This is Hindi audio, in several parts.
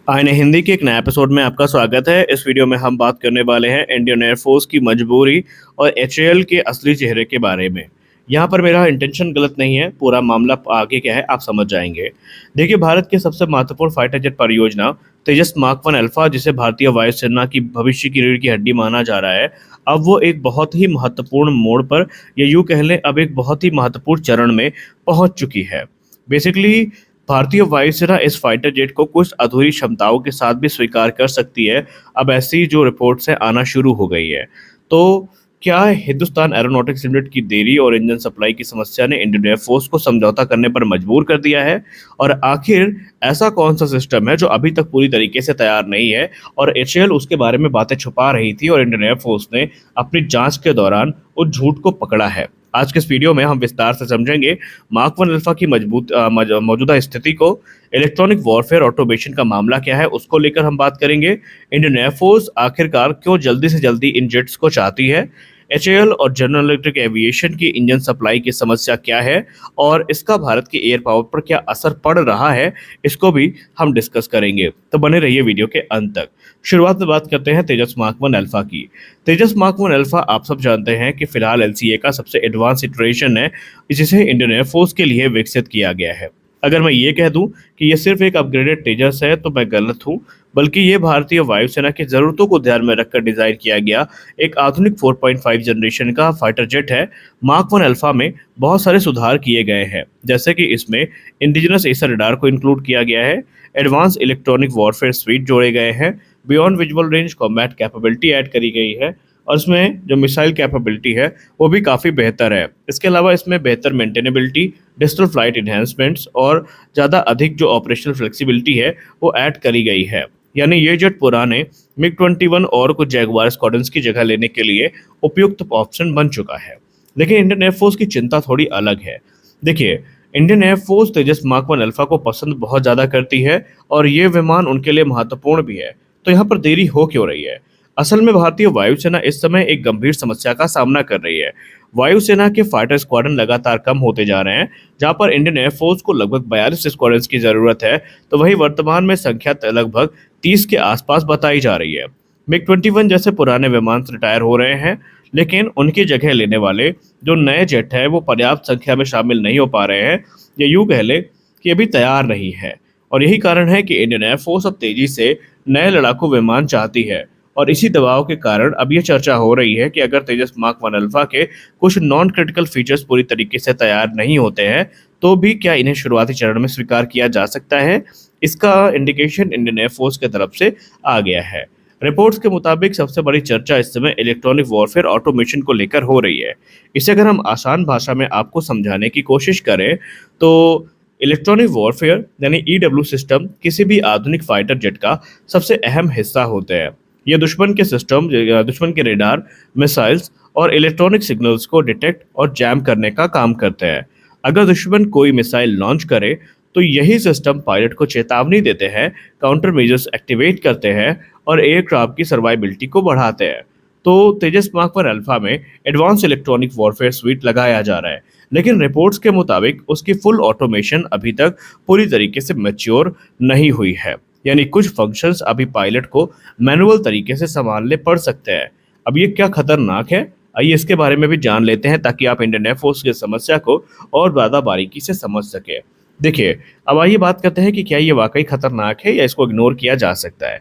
आईने हिंदी के एक नए एपिसोड में आपका स्वागत है। इस वीडियो में हम बात करने वाले हैं इंडियन एयरफोर्स की मजबूरी और एचएएल के असली चेहरे के बारे में। यहाँ पर मेरा इंटेंशन गलत नहीं है, पूरा मामला आगे क्या है आप समझ जाएंगे। देखिए, भारत की सबसे महत्वपूर्ण फाइटर जेट परियोजना तेजस मार्क 1 अल्फा, जिसे भारतीय वायुसेना की भविष्य की रीढ़ की हड्डी माना जा रहा है, अब वो एक बहुत ही महत्वपूर्ण मोड़ पर, या यूँ कह लें अब एक बहुत ही महत्वपूर्ण चरण में पहुंच चुकी है। बेसिकली भारतीय वायुसेना इस फाइटर जेट को कुछ अधूरी क्षमताओं के साथ भी स्वीकार कर सकती है। अब ऐसी जो रिपोर्ट्स हैं आना शुरू हो गई है। तो क्या हिंदुस्तान एरोनॉटिक्स लिमिटेड की देरी और इंजन सप्लाई की समस्या ने इंडियन एयरफोर्स को समझौता करने पर मजबूर कर दिया है? और आखिर ऐसा कौन सा सिस्टम है जो अभी तक पूरी तरीके से तैयार नहीं है और एचएएल उसके बारे में बातें छुपा रही थी और इंडियन एयरफोर्स ने अपनी जांच के दौरान उस झूठ को पकड़ा है? आज के इस वीडियो में हम विस्तार से समझेंगे मार्क 1 अल्फा की मौजूदा स्थिति को, इलेक्ट्रॉनिक वॉरफेयर ऑटोमेशन का मामला क्या है उसको लेकर हम बात करेंगे, इंडियन एयरफोर्स आखिरकार क्यों जल्दी से जल्दी इन जेट्स को चाहती है, एचएएल और जनरल इलेक्ट्रिक एविएशन की इंजन सप्लाई की समस्या क्या है और इसका भारत के एयर पावर पर क्या असर पड़ रहा है, इसको भी हम डिस्कस करेंगे। तो बने रहिए वीडियो के अंत तक। शुरुआत में बात करते हैं तेजस मार्क 1 अल्फा की। तेजस मार्क 1 अल्फा आप सब जानते हैं कि फिलहाल एलसीए का सबसे एडवांस इटरेशन है, जिसे इंडियन एयरफोर्स के लिए विकसित किया गया है। अगर मैं ये कह दूं कि ये सिर्फ एक अपग्रेडेड तेजस है तो मैं गलत हूं, बल्कि ये भारतीय वायुसेना की ज़रूरतों को ध्यान में रखकर डिज़ाइन किया गया एक आधुनिक 4.5 जनरेशन का फाइटर जेट है। मार्क 1 अल्फा में बहुत सारे सुधार किए गए हैं, जैसे कि इसमें इंडिजिनस एसर रडार को इंक्लूड किया गया है, एडवांस इलेक्ट्रॉनिक वॉरफेयर स्वीट जोड़े गए हैं, beyond visual range combat capability add करी गई है और इसमें जो मिसाइल कैपेबिलिटी है वो भी काफ़ी बेहतर है। इसके अलावा इसमें बेहतर मेंटेनेबिलिटी, डिजिटल फ्लाइट इन्हेंसमेंट्स और ज़्यादा अधिक जो ऑपरेशनल फ्लेक्सिबिलिटी है वो ऐड करी गई है। यानी ये जेट पुराने मिग 21 और कुछ जैगुआर स्क्वाड्रंस की जगह लेने के लिए उपयुक्त ऑप्शन बन चुका है। लेकिन इंडियन एयरफोर्स की चिंता थोड़ी अलग है। देखिए, इंडियन एयरफोर्स तेजस मार्क 1 अल्फा को पसंद बहुत ज़्यादा करती है और ये विमान उनके लिए महत्वपूर्ण भी है। तो यहाँ पर देरी हो क्यों रही है? असल में भारतीय वायुसेना इस समय एक गंभीर समस्या का सामना कर रही है। वायुसेना के फाइटर स्क्वाड्रन लगातार कम होते जा रहे हैं। जहां पर इंडियन एयरफोर्स को लगभग 42 स्क्वाड्रन की जरूरत है, तो वही वर्तमान में संख्या लगभग 30 के आसपास बताई जा रही है। मिग 21 जैसे पुराने विमान रिटायर हो रहे हैं, लेकिन उनकी जगह लेने वाले जो नए जेट है वो पर्याप्त संख्या में शामिल नहीं हो पा रहे हैं, या यूँ कह ले कि अभी तैयार नहीं है। और यही कारण है कि इंडियन एयरफोर्स अब तेजी से नए लड़ाकू विमान चाहती है। और इसी दबाव के कारण अब ये चर्चा हो रही है कि अगर तेजस मार्क 1 अल्फा के कुछ नॉन क्रिटिकल फीचर्स पूरी तरीके से तैयार नहीं होते हैं, तो भी क्या इन्हें शुरुआती चरण में स्वीकार किया जा सकता है? इसका इंडिकेशन इंडियन एयरफोर्स की तरफ से आ गया है। रिपोर्ट्स के मुताबिक सबसे बड़ी चर्चा इस समय इलेक्ट्रॉनिक वॉरफेयर ऑटोमेशन को लेकर हो रही है। इसे अगर हम आसान भाषा में आपको समझाने की कोशिश करें तो इलेक्ट्रॉनिक वॉरफेयर यानी ईडब्ल्यू सिस्टम किसी भी आधुनिक फाइटर जेट का सबसे अहम हिस्सा होते हैं। ये दुश्मन के सिस्टम, दुश्मन के रेडार, मिसाइल्स और इलेक्ट्रॉनिक सिग्नल्स को डिटेक्ट और जैम करने का काम करते हैं। अगर दुश्मन कोई मिसाइल लॉन्च करे तो यही सिस्टम पायलट को चेतावनी देते हैं, काउंटर मेजर्स एक्टिवेट करते हैं और एयरक्राफ्ट की सर्वाइबिलिटी को बढ़ाते हैं। तो तेजस मार्क 1 अल्फा में एडवांस इलेक्ट्रॉनिक वॉरफेयर स्वीट लगाया जा रहा है, लेकिन रिपोर्ट्स के मुताबिक उसकी फुल ऑटोमेशन अभी तक पूरी तरीके से मैच्योर नहीं हुई है। यानी कुछ फंक्शंस अभी पायलट को मैनुअल तरीके से संभालने पड़ सकते हैं। अब ये क्या खतरनाक है, आइए इसके बारे में भी जान लेते हैं, ताकि आप इंडियन एयरफोर्स की समस्या को और ज़्यादा बारीकी से समझ सके। देखिए, अब आइए बात करते हैं कि क्या ये वाकई खतरनाक है या इसको इग्नोर किया जा सकता है।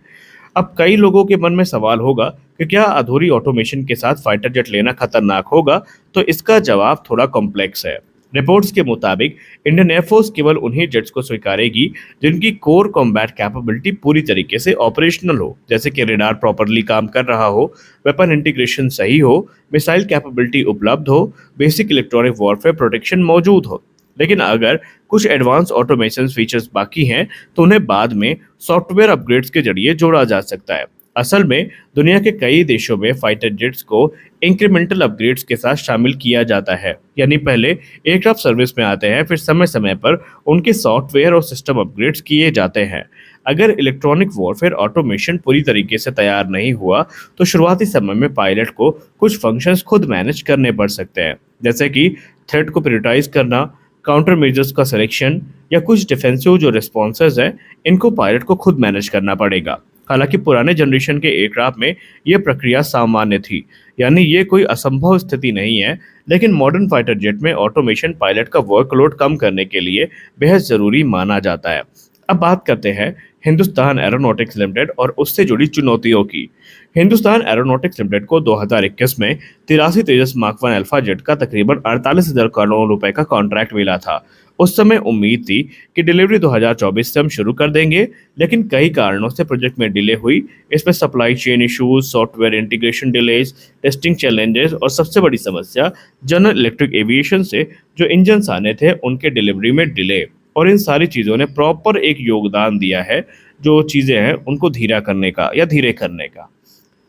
अब कई लोगों के मन में सवाल होगा कि क्या अधूरी ऑटोमेशन के साथ फाइटर जेट लेना खतरनाक होगा? तो इसका जवाब थोड़ा कॉम्प्लेक्स है। रिपोर्ट्स के मुताबिक इंडियन एयरफोर्स केवल उन्हीं जेट्स को स्वीकारेगी जिनकी कोर कॉम्बैट कैपेबिलिटी पूरी तरीके से ऑपरेशनल हो, जैसे कि रेडार प्रॉपरली काम कर रहा हो, वेपन इंटीग्रेशन सही हो, मिसाइल कैपेबिलिटी उपलब्ध हो, बेसिक इलेक्ट्रॉनिक वॉरफेयर प्रोटेक्शन मौजूद हो। लेकिन अगर कुछ एडवांस ऑटोमेशन फीचर्स बाकी हैं तो उन्हें बाद में सॉफ्टवेयर अपग्रेड्स के जरिए जोड़ा जा सकता है। असल में दुनिया के कई देशों में फाइटर जेट्स को इंक्रीमेंटल अपग्रेड्स के साथ शामिल किया जाता है। यानी पहले एयरक्राफ्ट सर्विस में आते हैं, फिर समय समय पर उनके सॉफ्टवेयर और सिस्टम अपग्रेड्स किए जाते हैं। अगर इलेक्ट्रॉनिक वॉरफेयर ऑटोमेशन पूरी तरीके से तैयार नहीं हुआ तो शुरुआती समय में पायलट को कुछ फंक्शंस खुद मैनेज करने पड़ सकते हैं, जैसे कि थ्रेट को प्रायोरिटाइज करना, काउंटर मेजर्स का सिलेक्शन या कुछ डिफेंसिव जो रिस्पॉन्सेज है, इनको पायलट को खुद मैनेज करना पड़ेगा। हालांकि पुराने जनरेशन के एयरक्राफ्ट में यह प्रक्रिया सामान्य थी, यानी ये कोई असंभव स्थिति नहीं है। लेकिन मॉडर्न फाइटर जेट में ऑटोमेशन पायलट का वर्कलोड कम करने के लिए बेहद ज़रूरी माना जाता है। अब बात करते हैं हिंदुस्तान एरोनॉटिक्स लिमिटेड और उससे जुड़ी चुनौतियों की। हिंदुस्तान एरोनॉटिक्स लिमिटेड को 2021 में 83 तेजस मार्क 1 अल्फा जेट का तकरीबन 48,000 करोड़ रुपए का कॉन्ट्रैक्ट मिला था। उस समय उम्मीद थी कि डिलीवरी 2024 से हम शुरू कर देंगे, लेकिन कई कारणों से प्रोजेक्ट में डिले हुई। इसमें supply chain issues, software integration delays, testing challenges और सबसे बड़ी समस्या जनरल इलेक्ट्रिक एविएशन से जो इंजन आने थे उनके डिलीवरी में डिले। और इन सारी चीज़ों ने प्रॉपर एक योगदान दिया है जो चीज़ें हैं उनको धीरा करने का या धीरे करने का।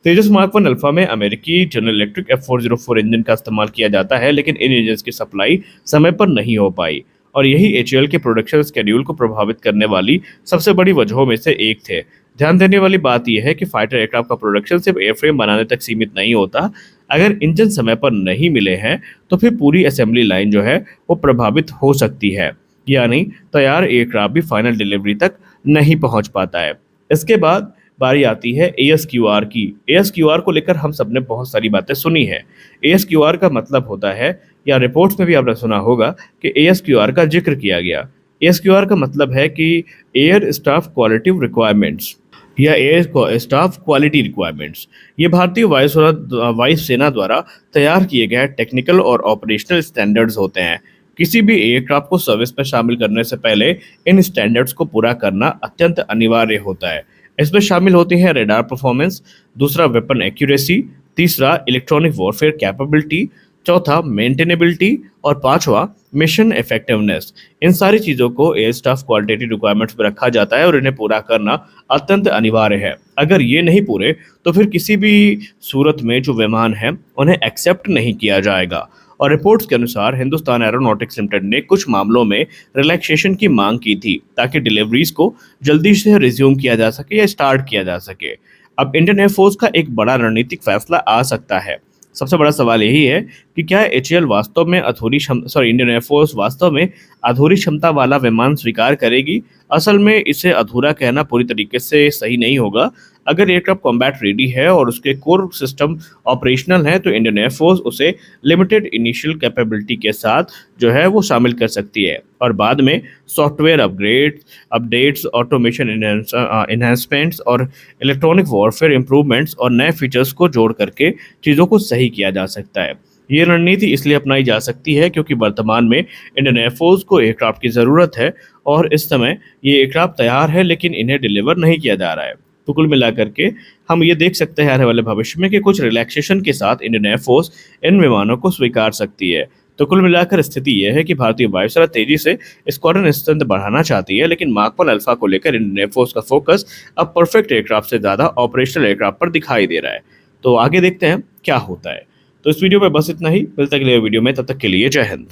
तेजस मार्क 1 अल्फा में अमेरिकी जनरल इलेक्ट्रिक F404 इंजन का इस्तेमाल किया जाता है, लेकिन इन इंजन की सप्लाई समय पर नहीं हो पाई और यही एचएएल के प्रोडक्शन स्केड्यूल को प्रभावित करने वाली सबसे बड़ी वजहों में से एक थे। ध्यान देने वाली बात यह है कि फाइटर एयरक्राफ्ट का प्रोडक्शन सिर्फ एयरफ्रेम बनाने तक सीमित नहीं होता। अगर इंजन समय पर नहीं मिले हैं तो फिर पूरी असेंबली लाइन जो है वो प्रभावित हो सकती है, यानी तैयार एयरक्राफ्ट भी फाइनल डिलीवरी तक नहीं पहुंच पाता है। इसके बाद बारी आती है ASQR की। ASQR को लेकर हम सबने बहुत सारी बातें सुनी है। ASQR का मतलब होता है, या रिपोर्ट्स में भी आपने सुना होगा कि ASQR का जिक्र किया गया। ASQR का मतलब है कि एयर स्टाफ क्वालिटी रिक्वायरमेंट्स या एयर स्टाफ क्वालिटी रिक्वायरमेंट्स। ये भारतीय वायुसेना द्वारा तैयार किए गए टेक्निकल और ऑपरेशनल स्टैंडर्ड्स होते हैं। किसी भी एयरक्राफ्ट को सर्विस में शामिल करने से पहले इन स्टैंडर्ड्स को पूरा करना अत्यंत अनिवार्य होता है। इसमें शामिल होती है रेडार परफॉर्मेंस, दूसरा वेपन एक्यूरेसी, तीसरा इलेक्ट्रॉनिक वॉरफेयर कैपेबिलिटी, चौथा मेंटेनेबिलिटी और पांचवा मिशन इफेक्टिवनेस। इन सारी चीज़ों को एयर स्टाफ क्वालिटी रिक्वायरमेंट्स में रखा जाता है और इन्हें पूरा करना अत्यंत अनिवार्य है। अगर ये नहीं पूरे तो फिर किसी भी सूरत में जो विमान है उन्हें एक्सेप्ट नहीं किया जाएगा। और रिपोर्ट्स के अनुसार हिंदुस्तान एरोनॉटिक्स लिमिटेड ने कुछ मामलों में रिलैक्सेशन की मांग की थी ताकि डिलीवरीज को जल्दी से रिज्यूम किया जा सके या स्टार्ट किया जा सके। अब इंडियन एयरफोर्स का एक बड़ा रणनीतिक फैसला आ सकता है। सबसे बड़ा सवाल यही है कि क्या एचएएल वास्तव में इंडियन एयरफोर्स वास्तव में अधूरी क्षमता वाला विमान स्वीकार करेगी। असल में इसे अधूरा कहना पूरी तरीके से सही नहीं होगा। अगर एयरक्राफ्ट कॉम्बैट रेडी है और उसके कोर सिस्टम ऑपरेशनल है तो इंडियन एयरफोर्स उसे लिमिटेड इनिशियल कैपेबिलिटी के साथ जो है वो शामिल कर सकती है और बाद में सॉफ्टवेयर अपडेट्स, ऑटोमेशन इन्हेंसमेंट्स और इलेक्ट्रॉनिक वॉरफेयर इंप्रूवमेंट्स और नए फीचर्स को जोड़ करके चीज़ों को सही किया जा सकता है। ये रणनीति इसलिए अपनाई जा सकती है क्योंकि वर्तमान में इंडियन एयरफोर्स को एयरक्राफ्ट की ज़रूरत है और इस समय ये एयरक्राफ्ट तैयार है लेकिन इन्हें डिलीवर नहीं किया जा रहा है। तो कुल मिलाकर के हम ये देख सकते हैं आने वाले भविष्य में कि कुछ रिलैक्सेशन के साथ इंडियन एयरफोर्स इन विमानों को स्वीकार सकती है। तो कुल मिलाकर स्थिति यह है कि भारतीय वायुसेना तेजी से स्क्वाड्रन स्ट्रेंथ बढ़ाना चाहती है, लेकिन मार्क 1 अल्फा को लेकर इंडियन एयरफोर्स का फोकस अब परफेक्ट एयरक्राफ्ट से ज़्यादा ऑपरेशनल एयरक्राफ्ट पर दिखाई दे रहा है। तो आगे देखते हैं क्या होता है। तो इस वीडियो में बस इतना ही, मिलते हैं अगले वीडियो में, तब तक के लिए जय हिंद।